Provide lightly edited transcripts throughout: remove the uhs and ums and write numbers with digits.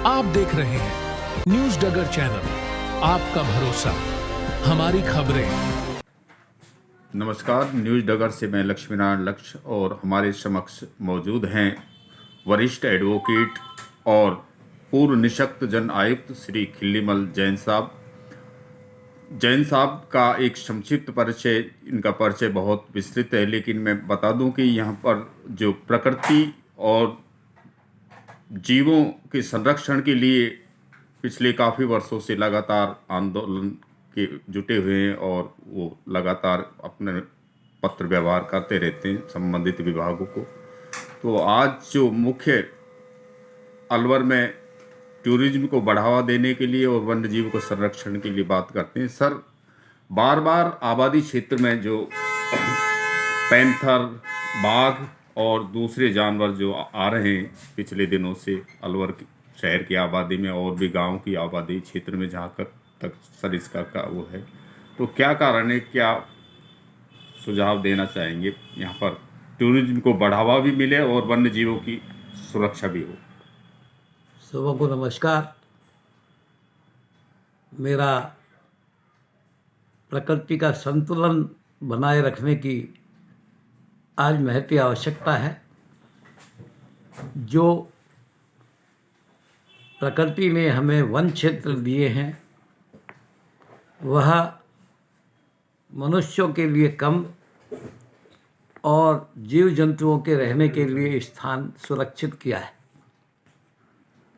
आप देख रहे हैं न्यूज डगर चैनल, आपका भरोसा हमारी खबरें। नमस्कार, न्यूज डगर से मैं लक्ष्मीनारायण लक्ष्य और हमारे समक्ष मौजूद हैं वरिष्ठ एडवोकेट और पूर्व निःशक्त जन आयुक्त श्री खिल्लीमल जैन साहब। जैन साहब का एक संक्षिप्त परिचय, इनका परिचय बहुत विस्तृत है, लेकिन मैं बता दूं कि यहाँ पर जो प्रकृति और जीवों के संरक्षण के लिए पिछले काफ़ी वर्षों से लगातार आंदोलन के जुटे हुए हैं और वो लगातार अपने पत्र व्यवहार करते रहते हैं संबंधित विभागों को। तो आज जो मुख्य अलवर में टूरिज्म को बढ़ावा देने के लिए और वन्य जीव को संरक्षण के लिए बात करते हैं। सर, बार बार आबादी क्षेत्र में जो पैंथर, बाघ और दूसरे जानवर जो आ रहे हैं पिछले दिनों से अलवर शहर की आबादी में और भी गांव की आबादी क्षेत्र में जहाँ तक सर इसका का वो है, तो क्या कारण है, क्या सुझाव देना चाहेंगे यहाँ पर टूरिज्म को बढ़ावा भी मिले और वन्य जीवों की सुरक्षा भी हो? सबों को नमस्कार। मेरा प्रकृति का संतुलन बनाए रखने की आज महती आवश्यकता है। जो प्रकृति ने हमें वन क्षेत्र दिए हैं वह मनुष्यों के लिए कम और जीव जंतुओं के रहने के लिए स्थान सुरक्षित किया है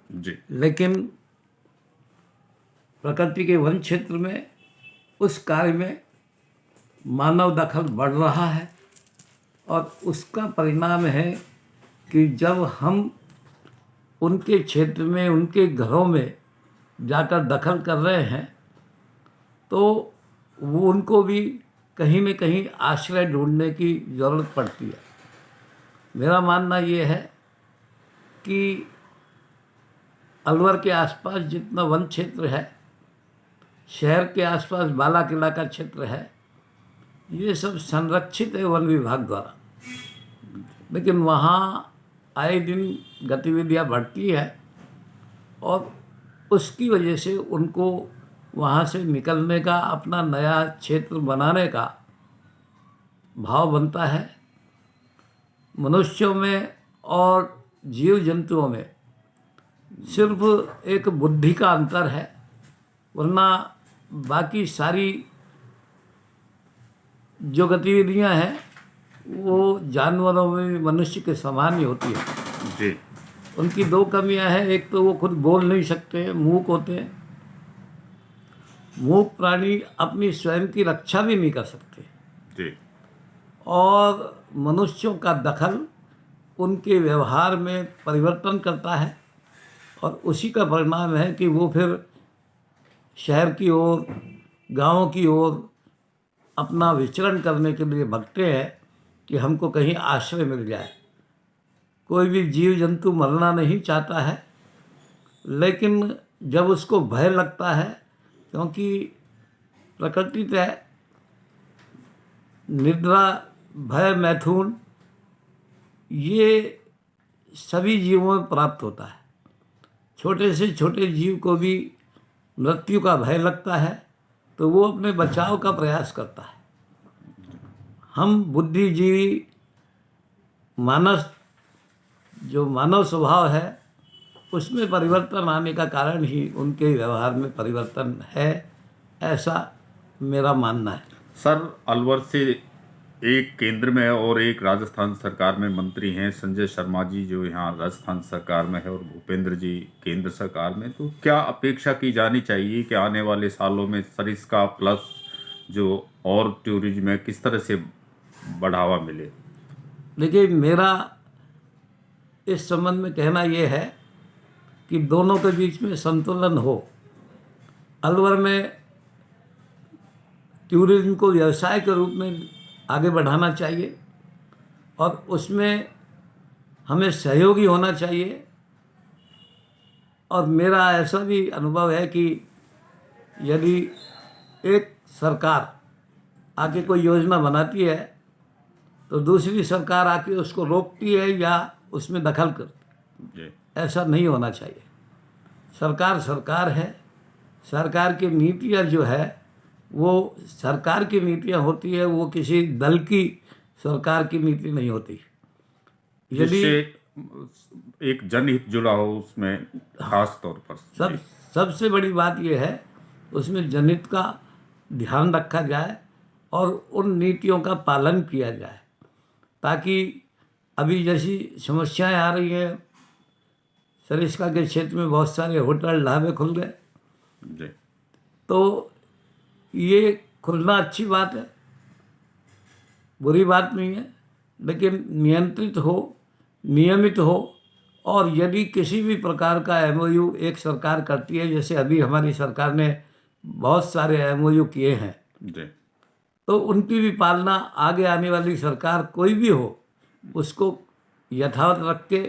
जी। लेकिन प्रकृति के वन क्षेत्र में उस कार्य में मानव दखल बढ़ रहा है और उसका परिणाम है कि जब हम उनके क्षेत्र में, उनके घरों में जाकर दखल कर रहे हैं तो वो उनको भी कहीं न कहीं आश्रय ढूंढने की ज़रूरत पड़ती है। मेरा मानना ये है कि अलवर के आसपास जितना वन क्षेत्र है, शहर के आसपास बाला किला का क्षेत्र है, ये सब संरक्षित है वन विभाग द्वारा। लेकिन वहाँ आए दिन गतिविधियाँ बढ़ती है और उसकी वजह से उनको वहाँ से निकलने का, अपना नया क्षेत्र बनाने का भाव बनता है। मनुष्यों में और जीव जंतुओं में सिर्फ एक बुद्धि का अंतर है, वरना बाकी सारी जो गतिविधियां हैं वो जानवरों में मनुष्य के समान ही होती है जी। उनकी दो कमियां हैं। एक तो वो खुद बोल नहीं सकते, मूक होते हैं। मूक प्राणी अपनी स्वयं की रक्षा भी नहीं कर सकते जी। और मनुष्यों का दखल उनके व्यवहार में परिवर्तन करता है और उसी का परिणाम है कि वो फिर शहर की ओर, गाँव की ओर अपना विचरण करने के लिए भगते हैं कि हमको कहीं आश्रय मिल जाए। कोई भी जीव जंतु मरना नहीं चाहता है, लेकिन जब उसको भय लगता है, क्योंकि प्रकृति तय निद्रा, भय, मैथुन ये सभी जीवों में प्राप्त होता है। छोटे से छोटे जीव को भी मृत्यु का भय लगता है तो वो अपने बचाव का प्रयास करता है। हम बुद्धिजीवी मानस, जो मानव स्वभाव है, उसमें परिवर्तन आने का कारण ही उनके व्यवहार में परिवर्तन है, ऐसा मेरा मानना है। सर, अलवर से एक केंद्र में और एक राजस्थान सरकार में मंत्री हैं संजय शर्मा जी, जो यहाँ राजस्थान सरकार में है, और भूपेंद्र जी केंद्र सरकार में। तो क्या अपेक्षा की जानी चाहिए कि आने वाले सालों में सर इसका प्लस जो और टूरिज्म है किस तरह से बढ़ावा मिले? देखिए, मेरा इस संबंध में कहना यह है कि दोनों के बीच में संतुलन हो। अलवर में टूरिज्म को व्यवसाय के रूप में आगे बढ़ाना चाहिए और उसमें हमें सहयोगी होना चाहिए। और मेरा ऐसा भी अनुभव है कि यदि एक सरकार आके कोई योजना बनाती है तो दूसरी सरकार आके उसको रोकती है या उसमें दखल करती है। ऐसा नहीं होना चाहिए। सरकार सरकार है। सरकार की नीतियाँ जो है वो सरकार की नीतियाँ होती है, वो किसी दल की सरकार की नीति नहीं होती। यदि जिससे एक जनहित जुड़ा हो उसमें खास तौर पर। सबसे बड़ी बात यह है उसमें जनहित का ध्यान रखा जाए और उन नीतियों का पालन किया जाए, ताकि अभी जैसी समस्याएं आ रही हैं, सरिस्का के क्षेत्र में बहुत सारे होटल ढाबे खुल गए, जी। तो ये खुलना अच्छी बात है, बुरी बात नहीं है, लेकिन नियंत्रित हो, नियमित हो। और यदि किसी भी प्रकार का एमओयू एक सरकार करती है, जैसे अभी हमारी सरकार ने बहुत सारे एमओयू किए हैं, जी। तो उनकी भी पालना आगे आने वाली सरकार कोई भी हो उसको यथावत रख के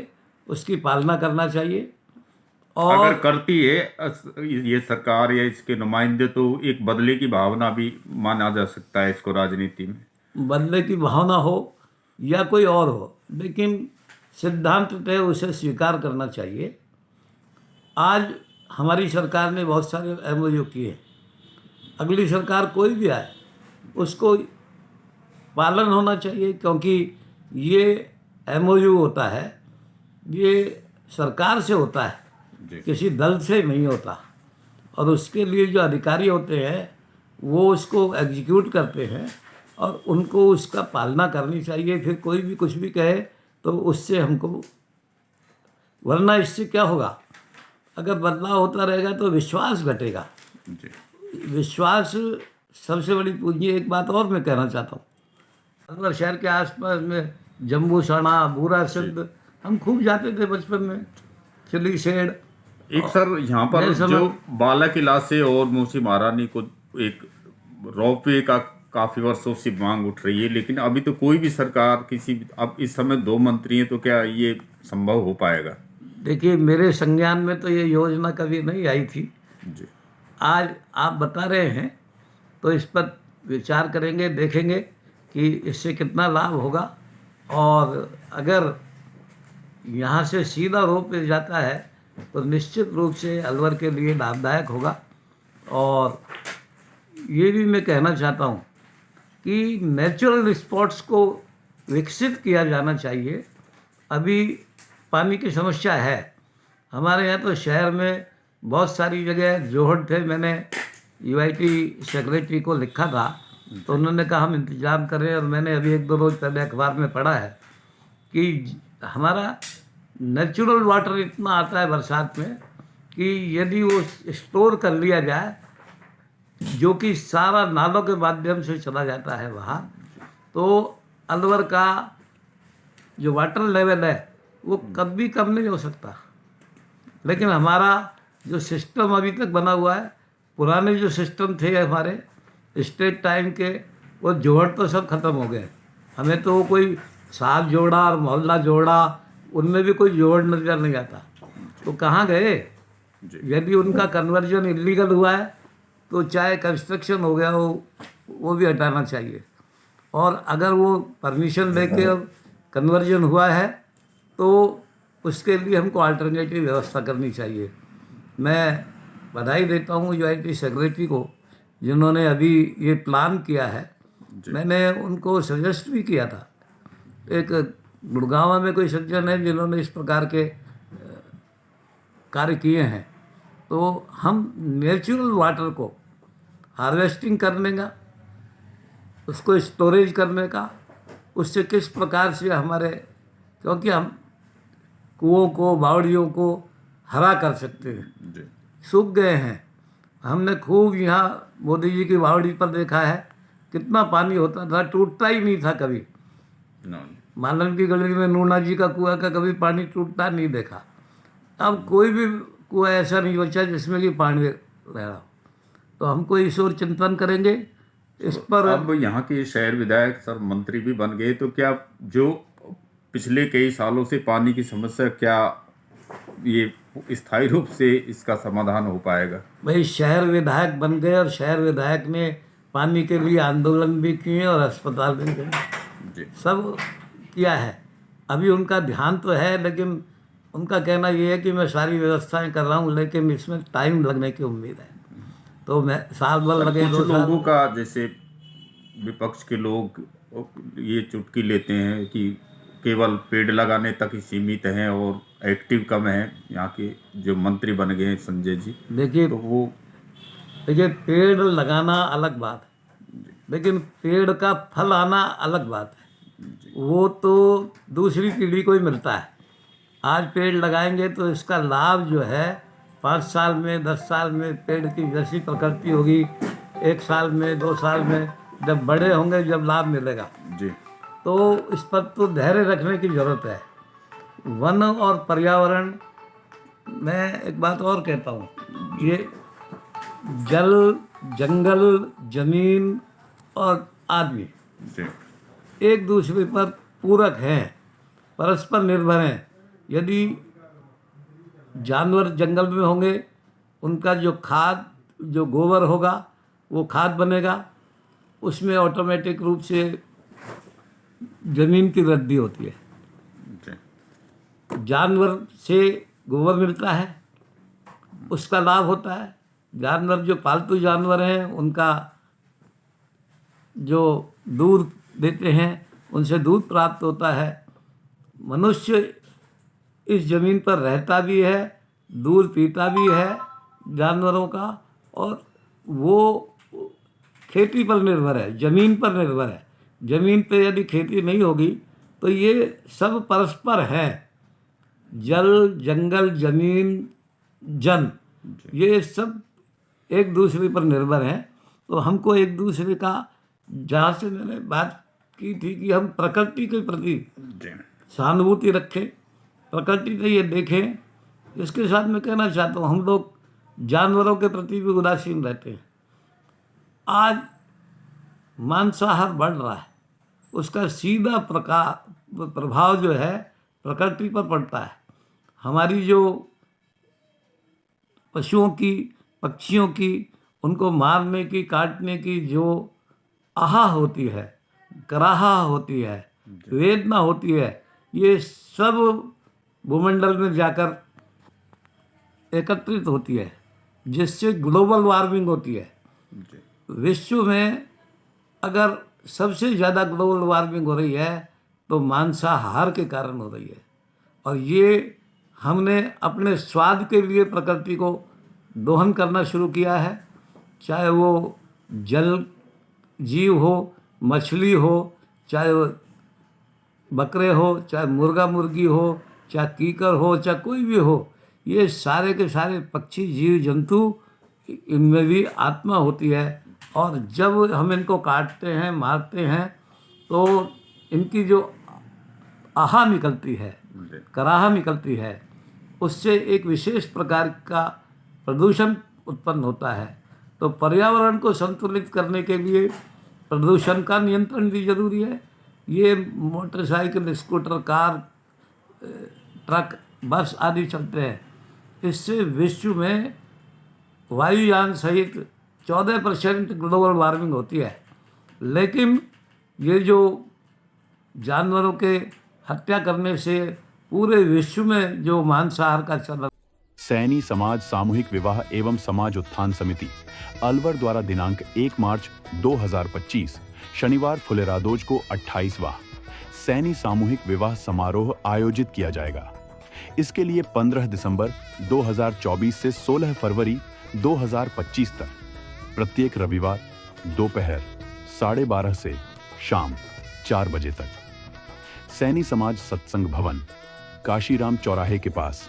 उसकी पालना करना चाहिए। और अगर करती है ये सरकार या इसके नुमाइंदे, तो एक बदले की भावना भी माना जा सकता है इसको राजनीति में। बदले की भावना हो या कोई और हो, लेकिन सिद्धांत तय उसे स्वीकार करना चाहिए। आज हमारी सरकार ने बहुत सारे एमओयू किए, अगली सरकार कोई भी आए उसको पालन होना चाहिए, क्योंकि ये एमओयू होता है, ये सरकार से होता है, जी। किसी दल से नहीं होता। और उसके लिए जो अधिकारी होते हैं वो उसको एग्जीक्यूट करते हैं और उनको उसका पालना करनी चाहिए। फिर कोई भी कुछ भी कहे तो उससे हमको, वरना इससे क्या होगा, अगर बदलाव होता रहेगा तो विश्वास घटेगा। जी। विश्वास सबसे बड़ी पूंजी। एक बात और मैं कहना चाहता हूँ, अलवर शहर के आसपास में जम्बू सणा, बूरा सिद्ध, हम खूब जाते थे बचपन में, चिली शेड। एक सर यहाँ पर जो बाला किला से और मूसी महारानी को एक रोपवे का काफी वर्षों से मांग उठ रही है, लेकिन अभी तो कोई भी सरकार अब इस समय 2 मंत्री हैं, तो क्या ये संभव हो पाएगा? देखिए, मेरे संज्ञान में तो ये योजना कभी नहीं आई थी। जी। आज आप बता रहे हैं तो इस पर विचार करेंगे, देखेंगे कि इससे कितना लाभ होगा। और अगर यहाँ से सीधा रोपवे जाता है तो निश्चित रूप से अलवर के लिए लाभदायक होगा। और ये भी मैं कहना चाहता हूँ कि नेचुरल स्पॉट्स को विकसित किया जाना चाहिए। अभी पानी की समस्या है हमारे यहाँ, तो शहर में बहुत सारी जगह जोहड़ थे। मैंने यूआईटी सेक्रेटरी को लिखा था तो उन्होंने कहा हम इंतज़ाम करें, और मैंने अभी 1-2 रोज़ पहले अखबार में पढ़ा है कि हमारा नेचुरल वाटर इतना आता है बरसात में कि यदि वो स्टोर कर लिया जाए, जो कि सारा नालों के माध्यम से चला जाता है वहाँ, तो अलवर का जो वाटर लेवल है वो कभी कम नहीं हो सकता। लेकिन हमारा जो सिस्टम अभी तक बना हुआ है, पुराने जो सिस्टम थे हमारे स्टेट टाइम के, वो जोड़ तो सब खत्म हो गए। हमें तो कोई साहब जोड़ा और मोहल्ला जोड़ा, उनमें भी कोई जोड़ नजर नहीं आता। तो कहाँ गए? यदि उनका कन्वर्जन इलीगल हुआ है तो चाहे कंस्ट्रक्शन हो गया हो, वो भी हटाना चाहिए। और अगर वो परमिशन लेके कन्वर्जन हुआ है तो उसके लिए हमको अल्टरनेटिव व्यवस्था करनी चाहिए। मैं बधाई देता हूँ यूआईटी सेक्रेटरी को जिन्होंने अभी ये प्लान किया है। मैंने उनको सजेस्ट भी किया था, एक गुड़गांव में कोई सज्जन है जिन्होंने इस प्रकार के कार्य किए हैं। तो हम नेचुरल वाटर को हार्वेस्टिंग करने का, उसको स्टोरेज करने का, उससे किस प्रकार से हमारे, क्योंकि हम कुओं को, बावड़ियों को हरा कर सकते हैं, सूख गए हैं। हमने खूब यहाँ मोदी जी की बावड़ी पर देखा है कितना पानी होता था, टूटता ही नहीं था कभी। मालन की गली में नूना जी का कुआं का कभी पानी टूटता नहीं देखा। अब कोई भी कुआं ऐसा नहीं बचा जिसमें कि पानी रह रहा हो। तो हमको इस ओर चिंतन करेंगे इस पर। अब यहाँ के शहर विधायक सर मंत्री भी बन गए, तो क्या जो पिछले कई सालों से पानी की समस्या, क्या ये स्थायी रूप से इसका समाधान हो पाएगा? भाई, शहर विधायक बन गए और शहर विधायक ने पानी के लिए आंदोलन भी किए और अस्पताल भी किए, सब किया है। अभी उनका ध्यान तो है, लेकिन उनका कहना ये है कि मैं सारी व्यवस्थाएं कर रहा हूँ, लेकिन इसमें टाइम लगने की उम्मीद है। तो मैं साल भर लगे, कुछ 2 साल। लोगों का, जैसे विपक्ष के लोग ये चुटकी लेते हैं कि केवल पेड़ लगाने तक ही सीमित हैं और एक्टिव कम है। यहाँ के जो मंत्री बन गए हैं संजय जी, देखिए तो वो पेड़ लगाना अलग बात है, लेकिन पेड़ का फल आना अलग बात है। वो तो दूसरी पीढ़ी को ही मिलता है। आज पेड़ लगाएंगे तो इसका लाभ जो है 5 साल में, 10 साल में पेड़ की जैसी प्रकृति होगी, 1 साल में, 2 साल में जब बड़े होंगे, जब लाभ मिलेगा जी, तो इस पर तो धैर्य रखने की ज़रूरत है। वन और पर्यावरण, मैं एक बात और कहता हूँ, ये जल, जंगल, जमीन और आदमी जी, एक दूसरे पर पूरक हैं, परस्पर निर्भर हैं। यदि जानवर जंगल में होंगे, उनका जो खाद, जो गोबर होगा वो खाद बनेगा, उसमें ऑटोमेटिक रूप से जमीन की वृद्धि होती है। जी, जानवर से गोबर मिलता है, उसका लाभ होता है। जानवर जो पालतू जानवर हैं, उनका जो दूध देते हैं, उनसे दूध प्राप्त होता है। मनुष्य इस ज़मीन पर रहता भी है, दूध पीता भी है जानवरों का, और वो खेती पर निर्भर है, ज़मीन पर निर्भर है। ज़मीन पे यदि खेती नहीं होगी तो ये सब परस्पर है। जल, जंगल, ज़मीन, जन, ये सब एक दूसरे पर निर्भर हैं। तो हमको एक दूसरे का, जहाँ से मैंने बात की थी कि हम प्रकृति के प्रति जी, सहानुभूति रखें, प्रकृति से ये देखें। इसके साथ मैं कहना चाहता हूँ, हम लोग जानवरों के प्रति भी उदासीन रहते हैं। आज मांसाहार बढ़ रहा है, उसका सीधा प्रभाव जो है प्रकृति पर पड़ता है। हमारी जो पशुओं की, पक्षियों की, उनको मारने की, काटने की जो आहा होती है, कराहा होती है, वेदना होती है, ये सब भूमंडल में जाकर एकत्रित होती है, जिससे ग्लोबल वार्मिंग होती है। जी, विश्व में अगर सबसे ज़्यादा ग्लोबल वार्मिंग हो रही है तो मांसाहार के कारण हो रही है। और ये हमने अपने स्वाद के लिए प्रकृति को दोहन करना शुरू किया है, चाहे वो जल जीव हो, मछली हो, चाहे वो बकरे हो, चाहे मुर्गा मुर्गी हो, चाहे कीकर हो, चाहे कोई भी हो, ये सारे के सारे पक्षी, जीव जंतु, इनमें भी आत्मा होती है। और जब हम इनको काटते हैं, मारते हैं, तो इनकी जो आहा निकलती है, कराहा निकलती है, उससे एक विशेष प्रकार का प्रदूषण उत्पन्न होता है। तो पर्यावरण को संतुलित करने के लिए प्रदूषण का नियंत्रण भी जरूरी है। ये मोटरसाइकिल, स्कूटर, कार, ट्रक, बस आदि चलते हैं, इससे विश्व में वायुयान सहित 14% ग्लोबल वार्मिंग होती है। लेकिन ये जो जानवरों के हत्या करने से पूरे विश्व में जो मांसाहार का चलन। सैनी समाज सामूहिक विवाह एवं समाज उत्थान समिति अलवर द्वारा दिनांक 1 मार्च 2025 शनिवार फुलेरादोज को 28वां सैनी सामूहिक विवाह समारोह आयोजित किया जाएगा। इसके लिए 15 दिसंबर 2024 से 16 फरवरी 2025 तक प्रत्येक रविवार दोपहर 12:30 से शाम 4 बजे तक सैनी समाज सत्संग भवन, काशीराम चौराहे के पास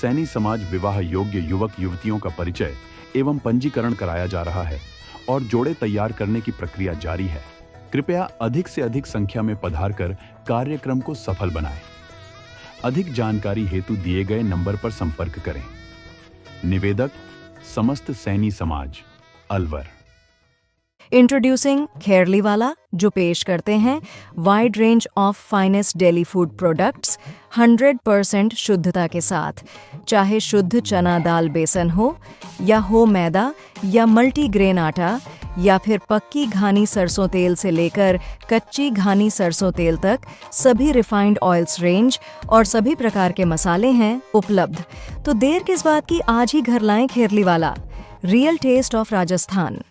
सैनी समाज विवाह योग्य युवक युवतियों का परिचय एवं पंजीकरण कराया जा रहा है और जोड़े तैयार करने की प्रक्रिया जारी है। कृपया अधिक से अधिक संख्या में पधारकर कार्यक्रम को सफल बनाएं। अधिक जानकारी हेतु दिए गए नंबर पर संपर्क करें। निवेदक समस्त सैनी समाज, अलवर। इंट्रोड्यूसिंग खेरलीवाला, जो पेश करते हैं wide range of finest daily food products 100% शुद्धता के साथ। चाहे शुद्ध चना दाल बेसन हो या हो मैदा या मल्टीग्रेन आटा, या फिर पक्की घानी सरसों तेल से लेकर कच्ची घानी सरसों तेल तक सभी रिफाइंड ऑयल्स रेंज और सभी प्रकार के मसाले हैं उपलब्ध। तो देर किस बात की, आज ही घर लाएं खेरली वाला। Real taste of Rajasthan.